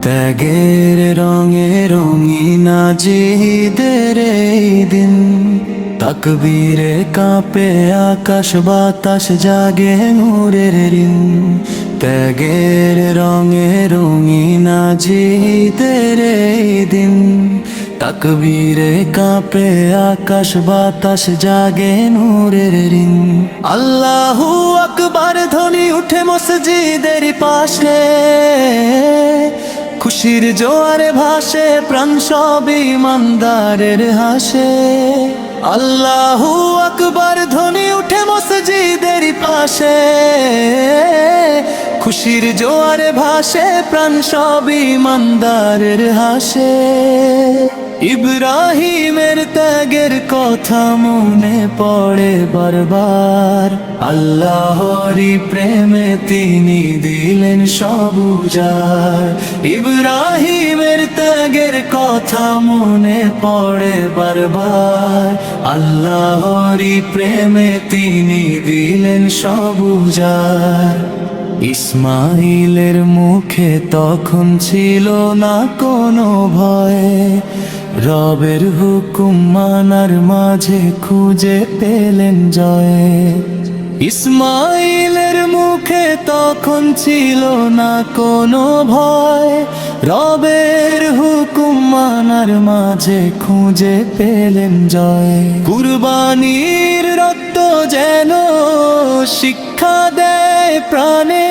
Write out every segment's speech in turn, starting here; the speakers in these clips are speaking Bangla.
ত্যাগের রঙে রঙিন জিদের এই দিন, তাকবীরে কাঁপে আকাশ বাতাস জাগে নূরের ঋণ। ত্যাগের রঙে রঙিন জিদের এই দিন, তাকবীরে কাঁপে আকাশ বাতাস জাগে নূরের ঋণ। আল্লাহু আকবার ধ্বনি উঠে মসজিদের পাশে, খুশির জোয়ারে ভাসে প্রাণ সব ইমানদারের হাসে। আল্লাহু আকবার ধ্বনি উঠে মসজিদের পাশে, খুশির জোয়ারে ভাসে প্রাণ সব ইমানদারের হাসে। ইব্রাহিমের ত্যাগের কথা মনে পড়ে বারবার, আল্লাহরই প্রেমে তিনি দিলেন সব উজাড়। ইব্রাহিমের ত্যাগের কথা মনে পড়ে বারবার, আল্লাহরই প্রেমে তিনি দিলেন সব উজাড়। ইসমাইলের মুখে তখন ছিল না কোনো ভয়, রবের হুকুম মানার মাঝে খুঁজে পেলেন জয়। ইসমাইলের মুখে তখন ছিল না কোনো ভয়, রবের হুকুম মানার মাঝে খুঁজে পেলেন জয়। কুরবানির রক্ত যেন শিক্ষা দেয় প্রাণে,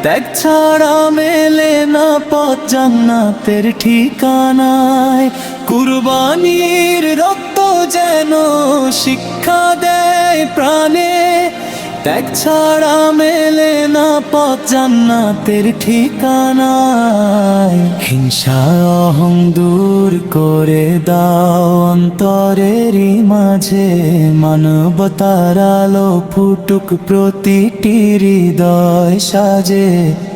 ত্যাগ ছাড়া মেলে না পথ জান্নাতের ঠিকানায়। কুরবানির রক্ত যেন শিক্ষা দেয় প্রাণে, ত্যাগ ছাড়া মেলে না পথ জান্নাতের ঠিকানায়। হিংসা অহং দূর করে দাও অন্তরেরই মাঝে, মানবতার আলো ফুটুক প্রতিটি হৃদয় সাজে।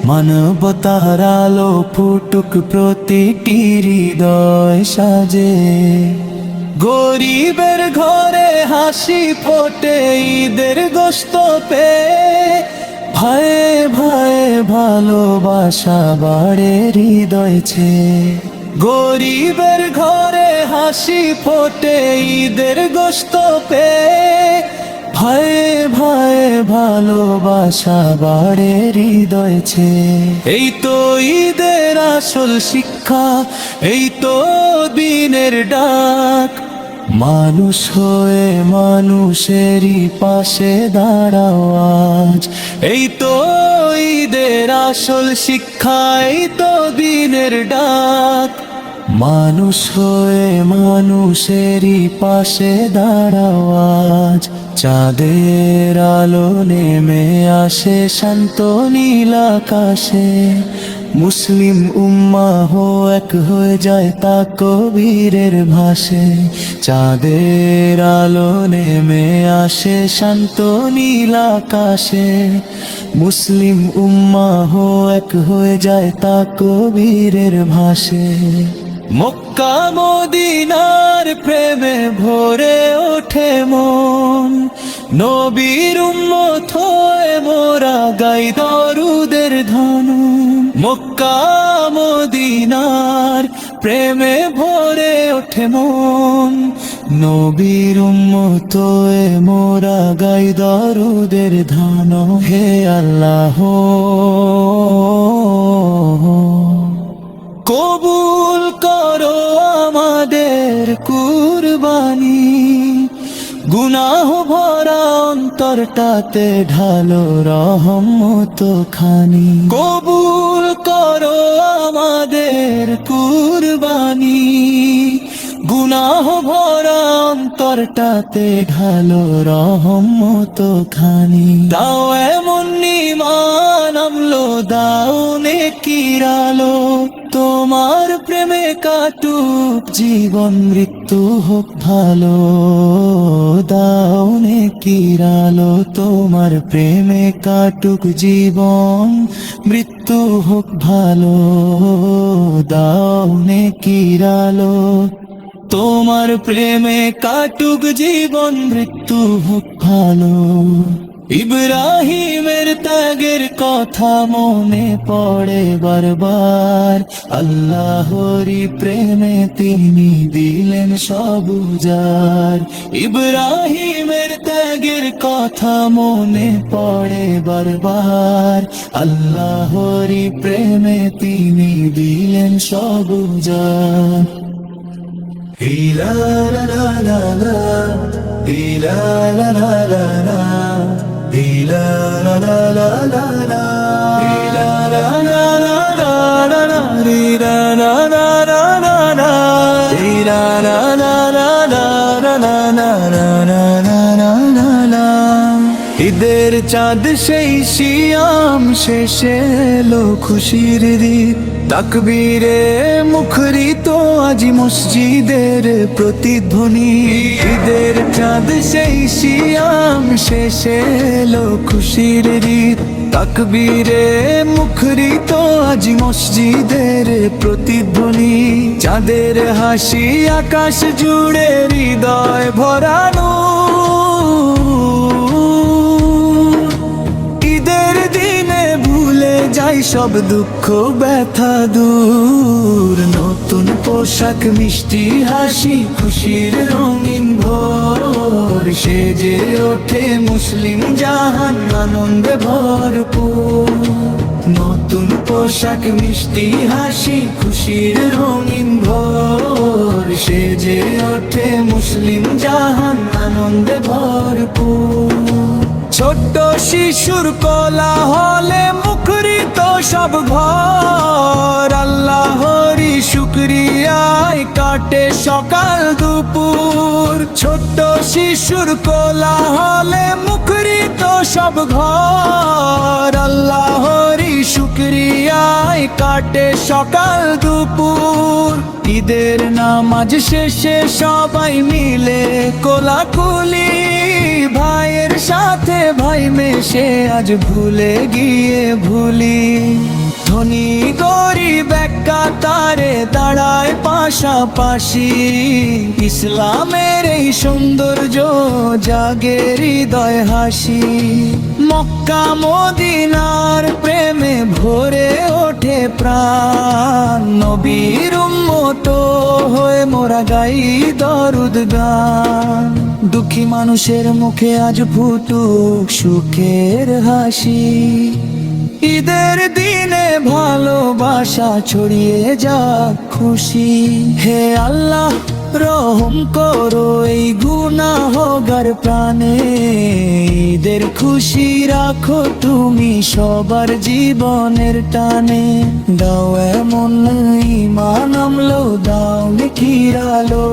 মানবতার আলো ফুটুক প্রতিটি হৃদয় সাজে। গরিবের ঘরে হাসি ফোটে ঈদের গোশত পেয়ে, ভয়ে ভয়ে ভালোবাসা বাড়ে হৃদয় ছেয়ে। গরিবের ঘরে হাসি ফোটে ঈদের গোশত পেয়ে, ভয়ে ভয়ে ভালোবাসা বাড়ে হৃদয় ছেয়ে। এই তো ঈদের আসল শিক্ষা, এই তো দিনের ডাক। মানুষ হয়ে মানুষেরই পাশে দাঁড়াও আজ। এই তো ঈদের আসল শিক্ষা, এই তো দিনের ডাক। মানুষ হয়ে মানুষেরই পাশে দাঁড়াও আজ। চাঁদের আলো নেমে আসে শান্ত নীল আকাশে, মুসলিম উম্মাহ এক হয়ে যায় তাকবীরের ভাসে। চাঁদের আলো নেমে আসে শান্ত নীল আকাশে, মুসলিম উম্মাহ এক হয়ে যায় তাকবীরের ভাসে। মক্কা মদিনার প্রেমে ভরে ওঠে মন, নবীর উম্মত হয়ে মোরা গাই দরুদের ধন। মক্কা মদিনার প্রেমে ভরে ওঠে মন, নবীর উম্মত হয়ে মোরা গাই দরুদের ধন। হে আল্লাহ কবুল করো আমাদের কুরবানি, গুনাহ ভরা অন্তরটাতে ঢালো রহমত খানি। কবুল করো আমাদের কুরবানি, গুনাহ ভরা অন্তরটাতে ঢালো রহমত খানি। দাও এমন ঈমান আমলো, দাও নেকির আলো, তোমার প্রেমে কাটুক জীবন মৃত্যু হোক ভালো। দাও নেকির আলো, তোমার প্রেমে কাটুক জীবন মৃত্যু হোক ভালো। দাও নেকির আলো, তোমার প্রেমে কাটুক জীবন, মৃত্যু হোক ভালো। ইব্রাহিমের ত্যাগের কথা মনে পড়ে বারবার, আল্লাহরি প্রেমে তিনি দিলেন সব উজাড়। ইব্রাহিমের ত্যাগের কথা মনে পড়ে বারবার, আল্লাহরি প্রেমে তিনি দিলেন সব উজাড়। লা লা লা লা লা, লা লা লা লা লা, লা লা লা লা লা লা, লা লা লা লা লা লা, লা লা লা লা লা লা, লা লা লা লা লা লা। ঈদের চাঁদ সেই শিয়াম শেষে এলো খুশির দিন, তাকবীরে মুখরিত আজ মসজিদের প্রতিধ্বনি। ঈদের চাঁদ সেই শিয়াম শেষে এলো খুশির দিন, তাকবীরে মুখরিত আজ মসজিদের প্রতিধ্বনি। চাঁদের হাসি আকাশ জুড়ে হৃদয় ভরানো, যাই সব দুঃখ ব্যথা দূর। নতুন পোশাক মিষ্টি হাসি খুশির রঙিন ভোর, সেজে ওঠে মুসলিম জাহান আনন্দে ভরপুর। নতুন পোশাক মিষ্টি হাসি খুশির রঙিন ভোর, সেজে ওঠে মুসলিম জাহান আনন্দে ভরপুর। ছোট্ট শিশুর কোলাহলে মুখরিত সব ঘর, আল্লাহরি শুকরিয়ায় কাটে সকাল দুপুর। ছোট্ট শিশুর কোলাহলে মুখরিত সব ঘর, আল্লাহরি শুকরিয়ায় কাটে সকাল দুপুর। ঈদের নামাজ শেষে সবাই মিলে কোলাকুলি, ভাইয়ের সাথে ভাই মেশে আজ ভুলে গিয়ে ভুলি। ধনী গরিব এক কাতারে দাঁড়ায় পাশাপাশি, ইসলামের এই সৌন্দর্য জাগে হৃদয় হাসি। মক্কা মদিনার প্রেমে ভরে ওঠে প্রাণ, নবীর উম্মত হয়ে মোরা গাই দরুদ গান। দুঃখী মানুষের মুখে আজ ফুটুক সুখের হাসি, ঈদের দিনে ভালোবাসা ছড়িয়ে যাক খুশি। হে আল্লাহ রহম করো এই গুনাহগার প্রাণে, ঈদের খুশি রাখো তুমি সবার জীবনের টানে। দাও এমন ঈমান আমলো, দাও নিখির আলো,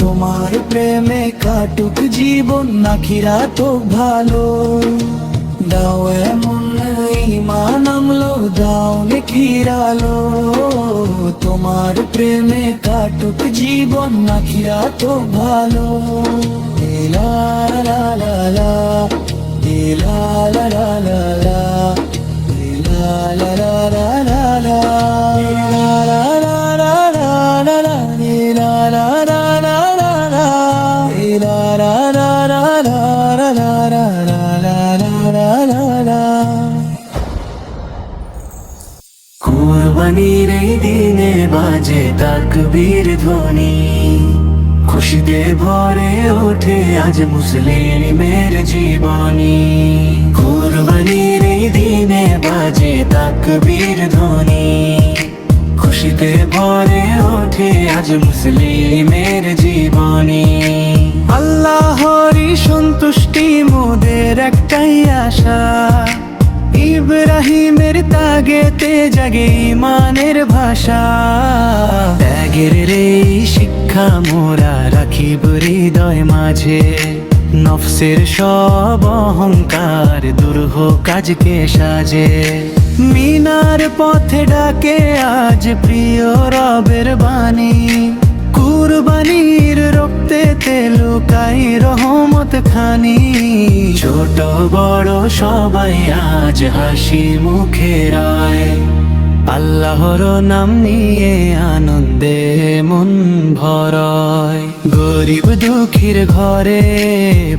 তোমার প্রেমে কাটুক জীবন আখিরাত ভালো। দাও এমন ঈমান আমলো, দাও নিখির আলো, তোমার প্রেমে কাটুক জীবন আখিরাত ভালো। লা লা লা লা, লা লা লা লা লা, লা লা লা লা লা লা, লা লা লা লা লা লা, লা লা লা লা লা লা, লা লা লা লা লা লা। কুরবানির এই দিনে বাজে তাকবীর ধ্বনি, খুশিতে ভরে ওঠে আজ মুসলিমের জীবনী। কুরবানির এই দিনে বাজে তাকবীর ধ্বনি, খুশিতে ভরে ওঠে আজ মুসলিমের জীবনী। আল্লাহরি সন্তুষ্টি মোদের একটাই আশা, ইব্রাহিমের তাগেতে জাগে ঈমানের ভাষা। ত্যাগের এই শিক্ষা মোরা রাখিব হৃদয় মাঝে, নফসের সব অহংকার দূর হোক আজকে সাজে। মিনার পথে ডাকে আজ প্রিয় রবের বাণী, কুরবানির রক্তেতে লুকাই রহমত খানি। ছোট বড় সবাই আজ হাসি মুখে রায়, আল্লাহর নাম নিয়ে আনন্দে মন ভরায়। গরিব দুঃখীর ঘরে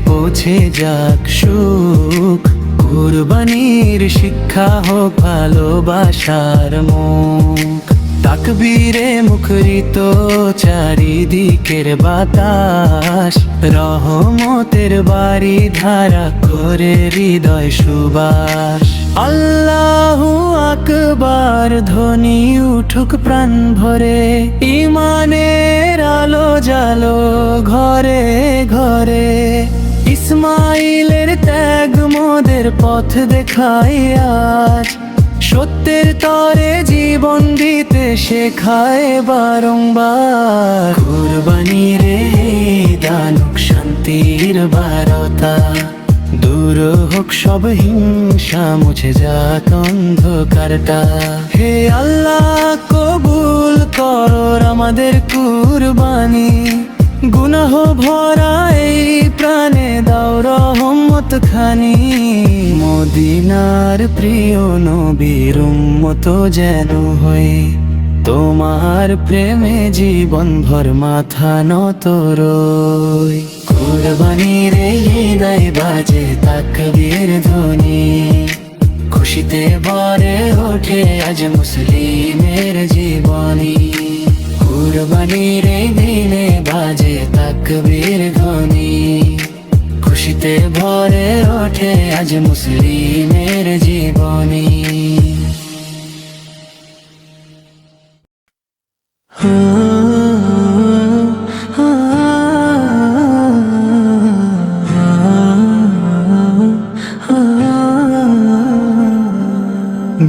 পৌঁছে যাক সুখ, কুরবানির শিক্ষা হোক ভালোবাসার মুখ। তাকবীরে মুখরিত চারিদিকের বাতাস, রহমতের বাড়ি ধারা করে হৃদয় সুবাস। আল্লাহু আকবার ধ্বনি উঠুক প্রাণ ভরে, ইমানের আলো জালো ঘরে ঘরে। ইসমাইলের ত্যাগ মোদের পথ দেখায় আজ, সত্যের তরে জীবন দিতে শেখায় বারংবার। কুরবানির দানুক শান্তির বারতা, দূর হোক সব হিংসা মুছে যাক অন্ধকারটা। হে আল্লাহ কবুল করো আমাদের কুরবানি, গুনাহ ভরা এই প্রাণে দাও রহমত খানি। মদিনার প্রিয় নবীর উম্মত যেন হই, তোমার প্রেমে জীবন ভর মাথা নত রই। কুরবানির হৃদয় বাজে তাকবীর ধ্বনি, খুশিতে ভরে ওঠে আজ মুসলিমের জীবনী। কুরবানির দিনে বাজে তাকবীর ধ্বনি, খুশিতে ভরে ওঠে আজ মুসলিমের জীবনী।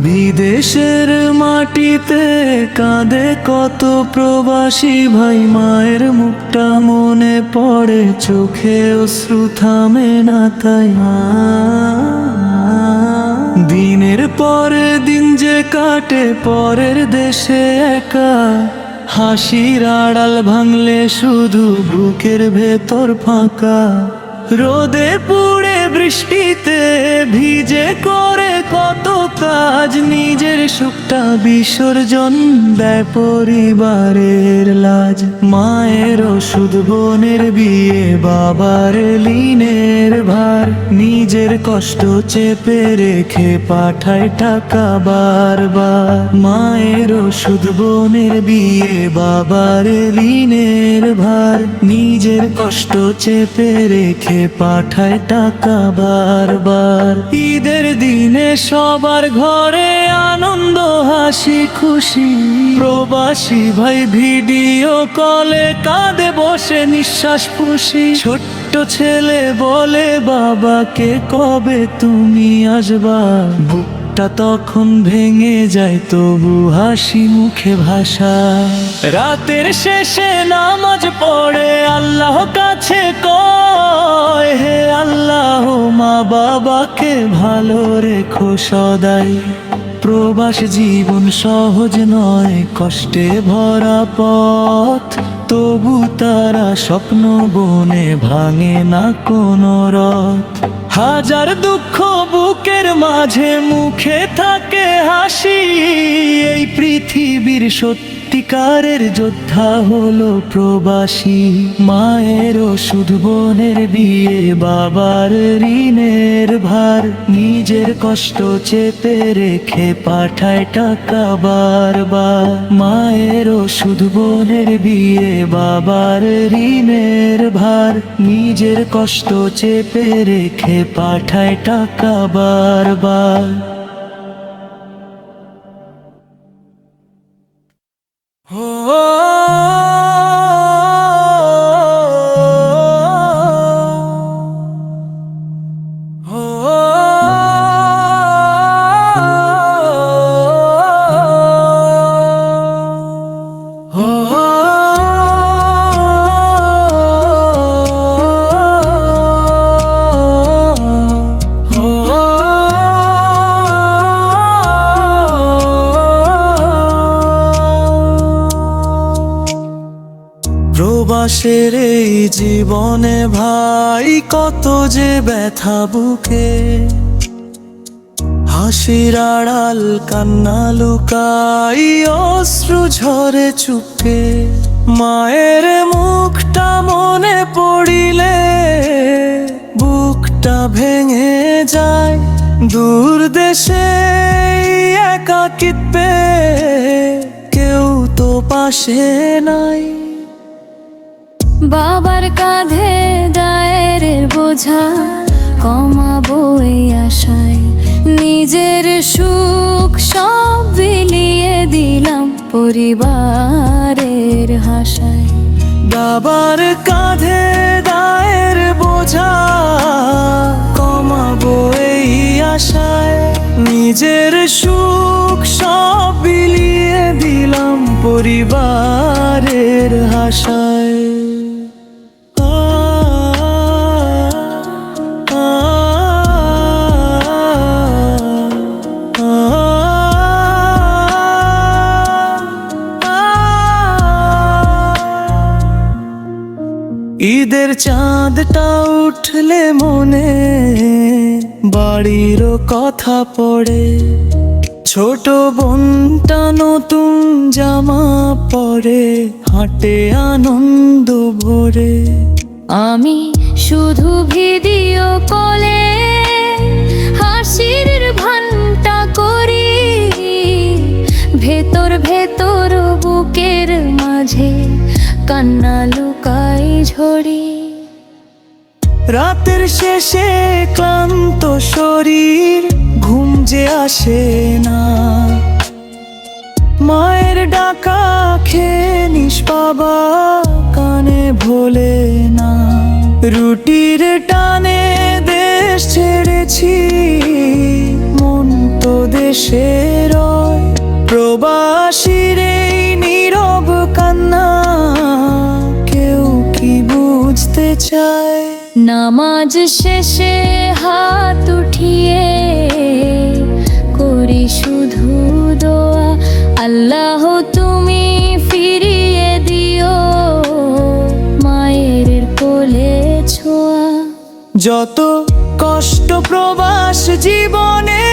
বিদেশের মাটিতে কাঁদে কত প্রবাসী ভাই, মায়ের মুখটা মনে পড়ে, চোখে অশ্রু থামে না তাই। দিনের পরে দিন যে কাটে পরের দেশে একা, হাসির আড়াল ভাঙলে শুধু বুকের ভেতর ফাঁকা। রোদে পুড়ে বৃষ্টিতে ভিজে করে কত কাজ, নিজের সুখটা বিসর্জন দেয় পরিবারের লাজ। মায়ের ওষুধ বোনের বিয়ে বাবার ঋণের ভার, নিজের কষ্ট চেপে রেখে পাঠায় টাকা বারবার। মায়ের ওষুধ বোনের বিয়ে বাবার ঋণের ভার, নিজের কষ্ট চেপে রেখে পাঠায় টাকা বারবার। ঈদের দিনে সবার ঘরে আনন্দ হাসি খুশি, প্রবাসী ভাই ভিডিও কলে কাঁদে বসে নিঃশ্বাস ফুঁসি। ছোট্ট ছেলে বলে বাবাকে কবে তুমি আসবা, বুকটা তখন ভেঙে যায় তবু হাসি মুখে ভাষা। রাতের শেষে নামাজ পড়ে আল্লাহ কাছে কয়, হে আল্লাহ মা বাবাকে ভালো রেখো সদাই। প্রবাস জীবন সহজ নয়, কষ্টে ভরা পথ, তবু তারা স্বপ্ন বনে ভাঙে না কোনো রথ। হাজার দুঃখ বুকের মাঝে মুখে থাকে হাসি, এই পৃথিবীর সত্যিকারের যোদ্ধা হলো প্রবাসী। মায়ের ওষুধ বোনের বিয়ে বাবার ঋণের ভার, নিজের কষ্ট চেপে রেখে পাঠায় টাকা বারবার। মায়ের ওষুধ বোনের বিয়ে বাবার ঋণের ভার, নিজের কষ্ট চেপে রেখে পাঠায় টাকা বারবার। প্রবাসের এই জীবনে ভাই কত যে ব্যথা বুকে, হাসির আড়াল কান্না লুকাই, অশ্রু ঝরে চুপকে। মায়ের মুখটা মনে পড়িলে বুকটা ভেঙে যায়। দূর দেশে একাকিত্বে কেউ তো পাশে নাই। বাবার কাঁধে দায়ের বোঝা কমাবো এই আশায়। নিজের সুখ সব বিলিয়ে দিলাম পরিবারের হাসায়। বাবার কাঁধে দায়ের বোঝা কমাবো এই আশায়। নিজের সুখ সব বিলিয়ে দিলাম পরিবারের হাসায়। ঈদের চাঁদটা উঠলে মনে বাড়ির কথা পড়ে। ছোট বোনটা নতুন জামা পরে হাঁটে আনন্দ ভরে। আমি শুধু ভিডিও কলে হাসির ঘন্টা করি। ভেতর ভেতর বুকের মাঝে কান্না লুকাই ঝরি। রাতের শেষে ক্লান্ত শরীর ঘুম যে আসে না। মায়ের ডাকা খেয়ে নিষ্পাবা কানে ভোলে না। রুটির টানে দেশ ছেড়েছি, মন তো দেশে রয়। প্রবাসীর এই নীরব কান্না কেউ কি বুঝতে চায়? নামাজ শেষে হাত উঠিয়ে করি শুধু দোয়া, আল্লাহ তুমি ফিরিয়ে দিও মায়ের কোলে ছোঁয়া। যত কষ্ট প্রবাস জীবনে